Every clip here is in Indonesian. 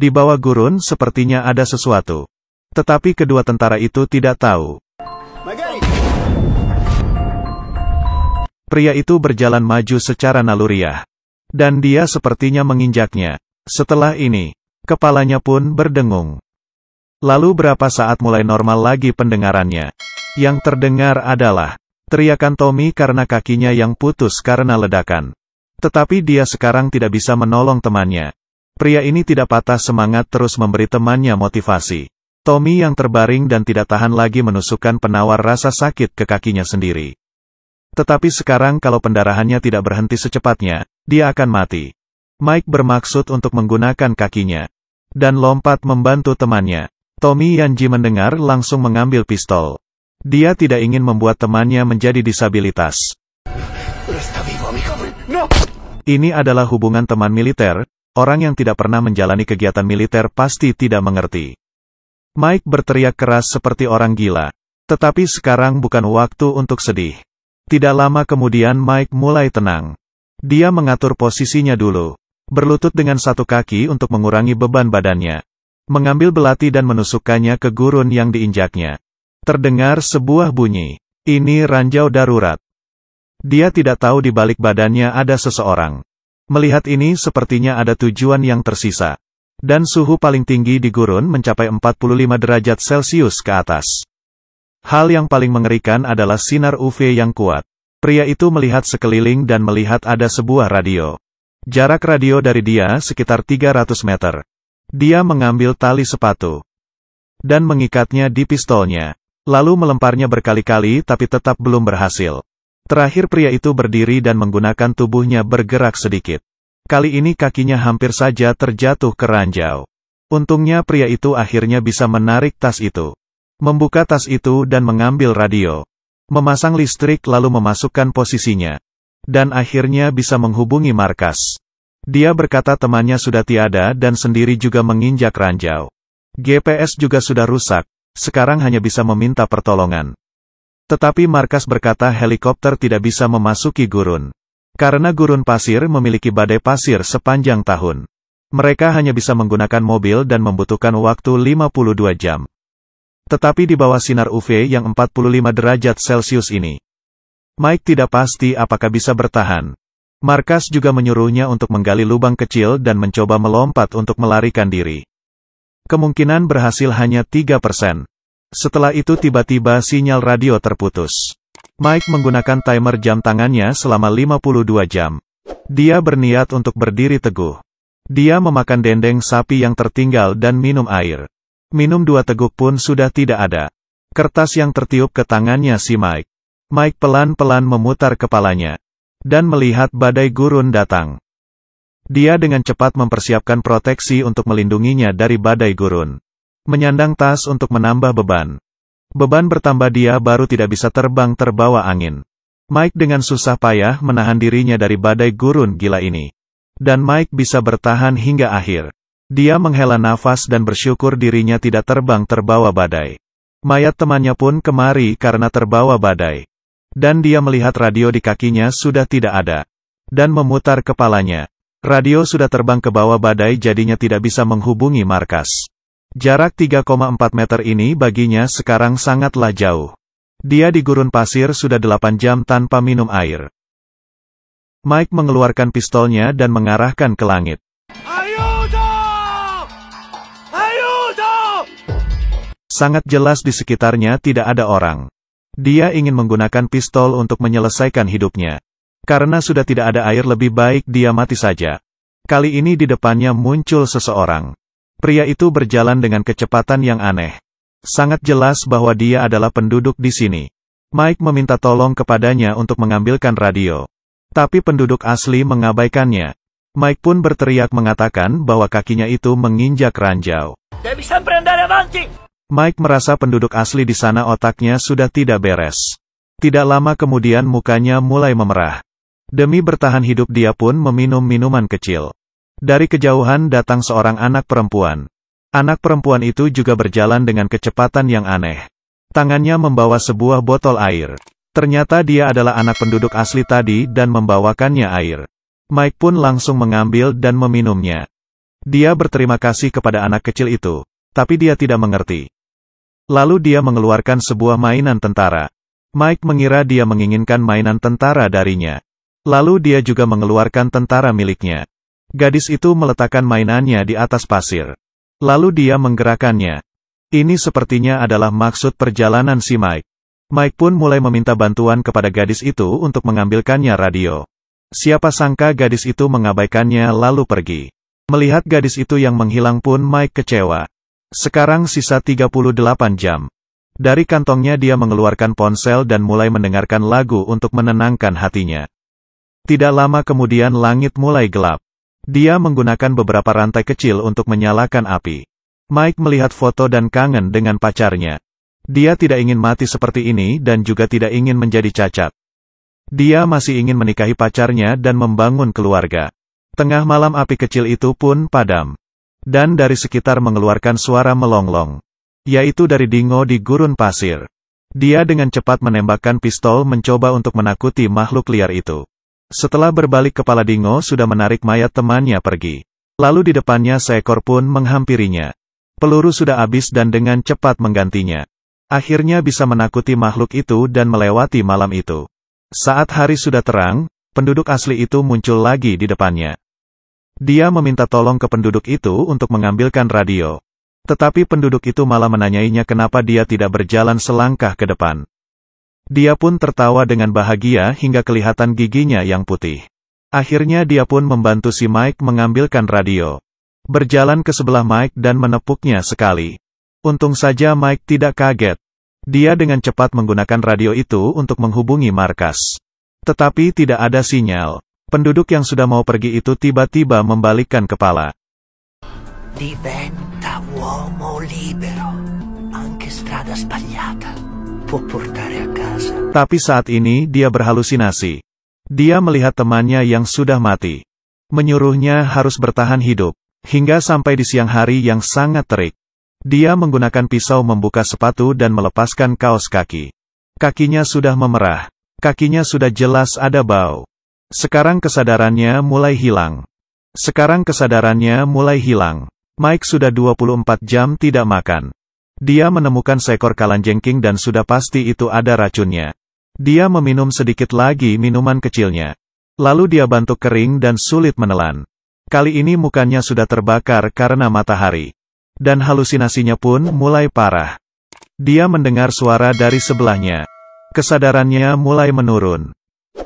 Di bawah gurun sepertinya ada sesuatu. Tetapi kedua tentara itu tidak tahu. Pria itu berjalan maju secara naluriah. Dan dia sepertinya menginjaknya. Setelah ini, kepalanya pun berdengung. Lalu berapa saat mulai normal lagi pendengarannya. Yang terdengar adalah teriakan Tommy karena kakinya yang putus karena ledakan. Tetapi dia sekarang tidak bisa menolong temannya. Pria ini tidak patah semangat terus memberi temannya motivasi. Tommy yang terbaring dan tidak tahan lagi menusukkan penawar rasa sakit ke kakinya sendiri. Tetapi sekarang kalau pendarahannya tidak berhenti secepatnya, dia akan mati. Mike bermaksud untuk menggunakan kakinya. Dan lompat membantu temannya. Tommy Yanji mendengar langsung mengambil pistol. Dia tidak ingin membuat temannya menjadi disabilitas. Ini adalah hubungan teman militer, orang yang tidak pernah menjalani kegiatan militer pasti tidak mengerti. Mike berteriak keras seperti orang gila. Tetapi sekarang bukan waktu untuk sedih. Tidak lama kemudian Mike mulai tenang. Dia mengatur posisinya dulu. Berlutut dengan satu kaki untuk mengurangi beban badannya. Mengambil belati dan menusukkannya ke gurun yang diinjaknya. Terdengar sebuah bunyi. Ini ranjau darurat. Dia tidak tahu di balik badannya ada seseorang. Melihat ini sepertinya ada tujuan yang tersisa. Dan suhu paling tinggi di gurun mencapai 45 derajat Celcius ke atas. Hal yang paling mengerikan adalah sinar UV yang kuat. Pria itu melihat sekeliling dan melihat ada sebuah radio. Jarak radio dari dia sekitar 300 meter. Dia mengambil tali sepatu. Dan mengikatnya di pistolnya. Lalu melemparnya berkali-kali tapi tetap belum berhasil. Terakhir pria itu berdiri dan menggunakan tubuhnya bergerak sedikit. Kali ini kakinya hampir saja terjatuh ke ranjau. Untungnya pria itu akhirnya bisa menarik tas itu. Membuka tas itu dan mengambil radio. Memasang listrik lalu memasukkan posisinya. Dan akhirnya bisa menghubungi markas. Dia berkata temannya sudah tiada dan sendiri juga menginjak ranjau. GPS juga sudah rusak, sekarang hanya bisa meminta pertolongan. Tetapi markas berkata helikopter tidak bisa memasuki gurun. Karena gurun pasir memiliki badai pasir sepanjang tahun. Mereka hanya bisa menggunakan mobil dan membutuhkan waktu 52 jam. Tetapi di bawah sinar UV yang 45 derajat Celcius ini, Mike tidak pasti apakah bisa bertahan. Markas juga menyuruhnya untuk menggali lubang kecil dan mencoba melompat untuk melarikan diri. Kemungkinan berhasil hanya 3%. Setelah itu tiba-tiba sinyal radio terputus. Mike menggunakan timer jam tangannya selama 52 jam. Dia berniat untuk berdiri teguh. Dia memakan dendeng sapi yang tertinggal dan minum air. Minum 2 teguk pun sudah tidak ada. Kertas yang tertiup ke tangannya si Mike. Mike pelan-pelan memutar kepalanya. Dan melihat badai gurun datang. Dia dengan cepat mempersiapkan proteksi untuk melindunginya dari badai gurun. Menyandang tas untuk menambah beban. Beban bertambah dia baru tidak bisa terbang terbawa angin. Mike dengan susah payah menahan dirinya dari badai gurun gila ini. Dan Mike bisa bertahan hingga akhir. Dia menghela nafas dan bersyukur dirinya tidak terbang terbawa badai. Mayat temannya pun kemari karena terbawa badai. Dan dia melihat radio di kakinya sudah tidak ada. Dan memutar kepalanya. Radio sudah terbang ke bawah badai jadinya tidak bisa menghubungi markas. Jarak 3,4 meter ini baginya sekarang sangatlah jauh. Dia di gurun pasir sudah 8 jam tanpa minum air. Mike mengeluarkan pistolnya dan mengarahkan ke langit. Sangat jelas di sekitarnya tidak ada orang. Dia ingin menggunakan pistol untuk menyelesaikan hidupnya. Karena sudah tidak ada air lebih baik dia mati saja. Kali ini di depannya muncul seseorang. Pria itu berjalan dengan kecepatan yang aneh. Sangat jelas bahwa dia adalah penduduk di sini. Mike meminta tolong kepadanya untuk mengambilkan radio. Tapi penduduk asli mengabaikannya. Mike pun berteriak mengatakan bahwa kakinya itu menginjak ranjau. Mike merasa penduduk asli di sana otaknya sudah tidak beres. Tidak lama kemudian mukanya mulai memerah. Demi bertahan hidup dia pun meminum minuman kecil. Dari kejauhan datang seorang anak perempuan. Anak perempuan itu juga berjalan dengan kecepatan yang aneh. Tangannya membawa sebuah botol air. Ternyata dia adalah anak penduduk asli tadi dan membawakannya air. Mike pun langsung mengambil dan meminumnya. Dia berterima kasih kepada anak kecil itu, tapi dia tidak mengerti. Lalu dia mengeluarkan sebuah mainan tentara. Mike mengira dia menginginkan mainan tentara darinya. Lalu dia juga mengeluarkan tentara miliknya. Gadis itu meletakkan mainannya di atas pasir. Lalu dia menggerakkannya. Ini sepertinya adalah maksud perjalanan si Mike. Mike pun mulai meminta bantuan kepada gadis itu untuk mengambilkannya radio. Siapa sangka gadis itu mengabaikannya lalu pergi. Melihat gadis itu yang menghilang pun Mike kecewa. Sekarang sisa 38 jam. Dari kantongnya dia mengeluarkan ponsel dan mulai mendengarkan lagu untuk menenangkan hatinya. Tidak lama kemudian langit mulai gelap. Dia menggunakan beberapa rantai kecil untuk menyalakan api. Mike melihat foto dan kangen dengan pacarnya. Dia tidak ingin mati seperti ini dan juga tidak ingin menjadi cacat. Dia masih ingin menikahi pacarnya dan membangun keluarga. Tengah malam api kecil itu pun padam. Dan dari sekitar mengeluarkan suara melonglong. Yaitu dari dingo di gurun pasir. Dia dengan cepat menembakkan pistol mencoba untuk menakuti makhluk liar itu. Setelah berbalik kepala dingo sudah menarik mayat temannya pergi. Lalu di depannya seekor pun menghampirinya. Peluru sudah habis dan dengan cepat menggantinya. Akhirnya bisa menakuti makhluk itu dan melewati malam itu. Saat hari sudah terang, penduduk asli itu muncul lagi di depannya. Dia meminta tolong ke penduduk itu untuk mengambilkan radio. Tetapi penduduk itu malah menanyainya kenapa dia tidak berjalan selangkah ke depan. Dia pun tertawa dengan bahagia hingga kelihatan giginya yang putih. Akhirnya dia pun membantu si Mike mengambilkan radio. Berjalan ke sebelah Mike dan menepuknya sekali. Untung saja Mike tidak kaget. Dia dengan cepat menggunakan radio itu untuk menghubungi markas. Tetapi tidak ada sinyal. Penduduk yang sudah mau pergi itu tiba-tiba membalikkan kepala. Diventa uomo libero. Anche strada sbagliata può portare a casa. Tapi saat ini dia berhalusinasi. Dia melihat temannya yang sudah mati. Menyuruhnya harus bertahan hidup. Hingga sampai di siang hari yang sangat terik. Dia menggunakan pisau membuka sepatu dan melepaskan kaos kaki. Kakinya sudah memerah. Kakinya sudah jelas ada bau. Sekarang kesadarannya mulai hilang. Mike sudah 24 jam tidak makan. Dia menemukan seekor kalanjengking dan sudah pasti itu ada racunnya. Dia meminum sedikit lagi minuman kecilnya. Lalu dia batuk kering dan sulit menelan. Kali ini mukanya sudah terbakar karena matahari. Dan halusinasinya pun mulai parah. Dia mendengar suara dari sebelahnya. Kesadarannya mulai menurun.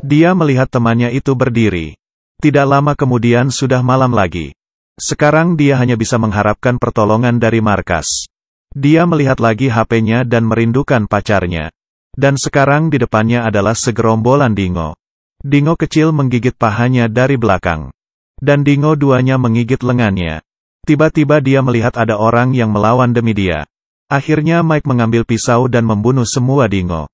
Dia melihat temannya itu berdiri. Tidak lama kemudian sudah malam lagi. Sekarang dia hanya bisa mengharapkan pertolongan dari markas. Dia melihat lagi HP-nya dan merindukan pacarnya. Dan sekarang di depannya adalah segerombolan dingo. Dingo kecil menggigit pahanya dari belakang. Dan dingo duanya menggigit lengannya. Tiba-tiba dia melihat ada orang yang melawan demi dia. Akhirnya Mike mengambil pisau dan membunuh semua dingo.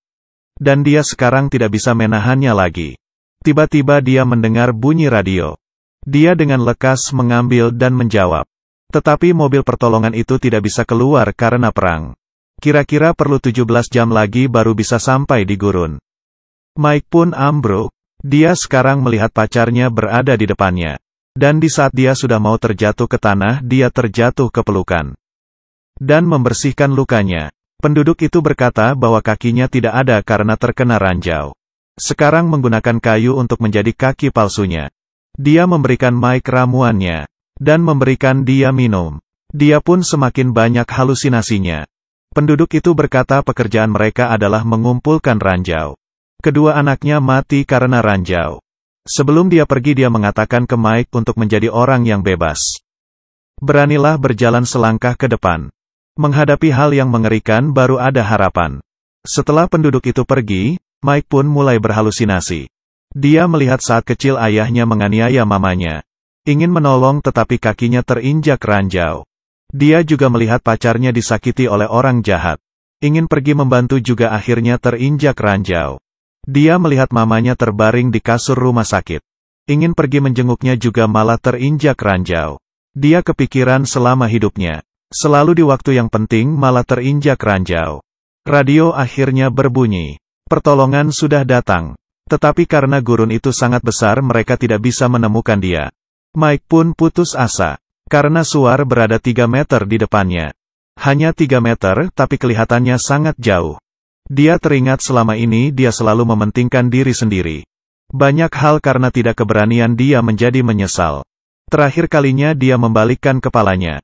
Dan dia sekarang tidak bisa menahannya lagi. Tiba-tiba dia mendengar bunyi radio. Dia dengan lekas mengambil dan menjawab. Tetapi mobil pertolongan itu tidak bisa keluar karena perang. Kira-kira perlu 17 jam lagi baru bisa sampai di gurun. Mike pun ambruk. Dia sekarang melihat pacarnya berada di depannya. Dan di saat dia sudah mau terjatuh ke tanah, dia terjatuh ke pelukan. Dan membersihkan lukanya. Penduduk itu berkata bahwa kakinya tidak ada karena terkena ranjau. Sekarang menggunakan kayu untuk menjadi kaki palsunya. Dia memberikan Mike ramuannya. Dan memberikan dia minum. Dia pun semakin banyak halusinasinya. Penduduk itu berkata pekerjaan mereka adalah mengumpulkan ranjau. Kedua anaknya mati karena ranjau. Sebelum dia pergi dia mengatakan ke Mike untuk menjadi orang yang bebas. Beranilah berjalan selangkah ke depan. Menghadapi hal yang mengerikan baru ada harapan. Setelah penduduk itu pergi, Mike pun mulai berhalusinasi. Dia melihat saat kecil ayahnya menganiaya mamanya. Ingin menolong tetapi kakinya terinjak ranjau. Dia juga melihat pacarnya disakiti oleh orang jahat. Ingin pergi membantu juga akhirnya terinjak ranjau. Dia melihat mamanya terbaring di kasur rumah sakit. Ingin pergi menjenguknya juga malah terinjak ranjau. Dia kepikiran selama hidupnya. Selalu di waktu yang penting malah terinjak ranjau. Radio akhirnya berbunyi. Pertolongan sudah datang. Tetapi karena gurun itu sangat besar mereka tidak bisa menemukan dia. Mike pun putus asa. Karena Suar berada 3 meter di depannya. Hanya 3 meter, tapi kelihatannya sangat jauh. Dia teringat selama ini dia selalu mementingkan diri sendiri. Banyak hal karena tidak keberanian dia menjadi menyesal. Terakhir kalinya dia membalikkan kepalanya.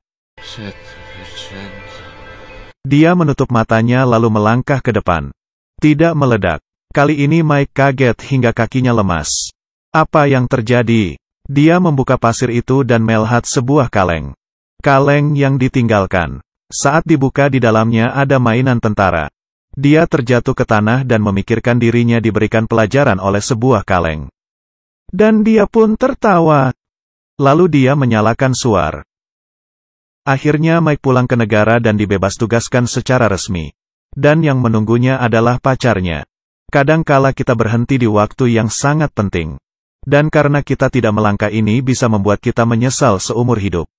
Dia menutup matanya lalu melangkah ke depan. Tidak meledak. Kali ini Mike kaget hingga kakinya lemas. Apa yang terjadi? Dia membuka pasir itu dan melihat sebuah kaleng. Kaleng yang ditinggalkan. Saat dibuka di dalamnya ada mainan tentara. Dia terjatuh ke tanah dan memikirkan dirinya diberikan pelajaran oleh sebuah kaleng. Dan dia pun tertawa. Lalu dia menyalakan Suar. Akhirnya Mike pulang ke negara dan dibebas tugaskan secara resmi. Dan yang menunggunya adalah pacarnya. Kadangkala kita berhenti di waktu yang sangat penting. Dan karena kita tidak melangkah ini bisa membuat kita menyesal seumur hidup.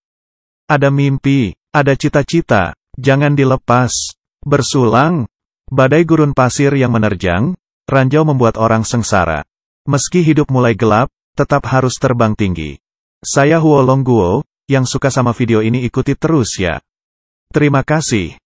Ada mimpi, ada cita-cita, jangan dilepas. Bersulang, badai gurun pasir yang menerjang, ranjau membuat orang sengsara. Meski hidup mulai gelap, tetap harus terbang tinggi. Saya Huo Long Guo, yang suka sama video ini ikuti terus ya. Terima kasih.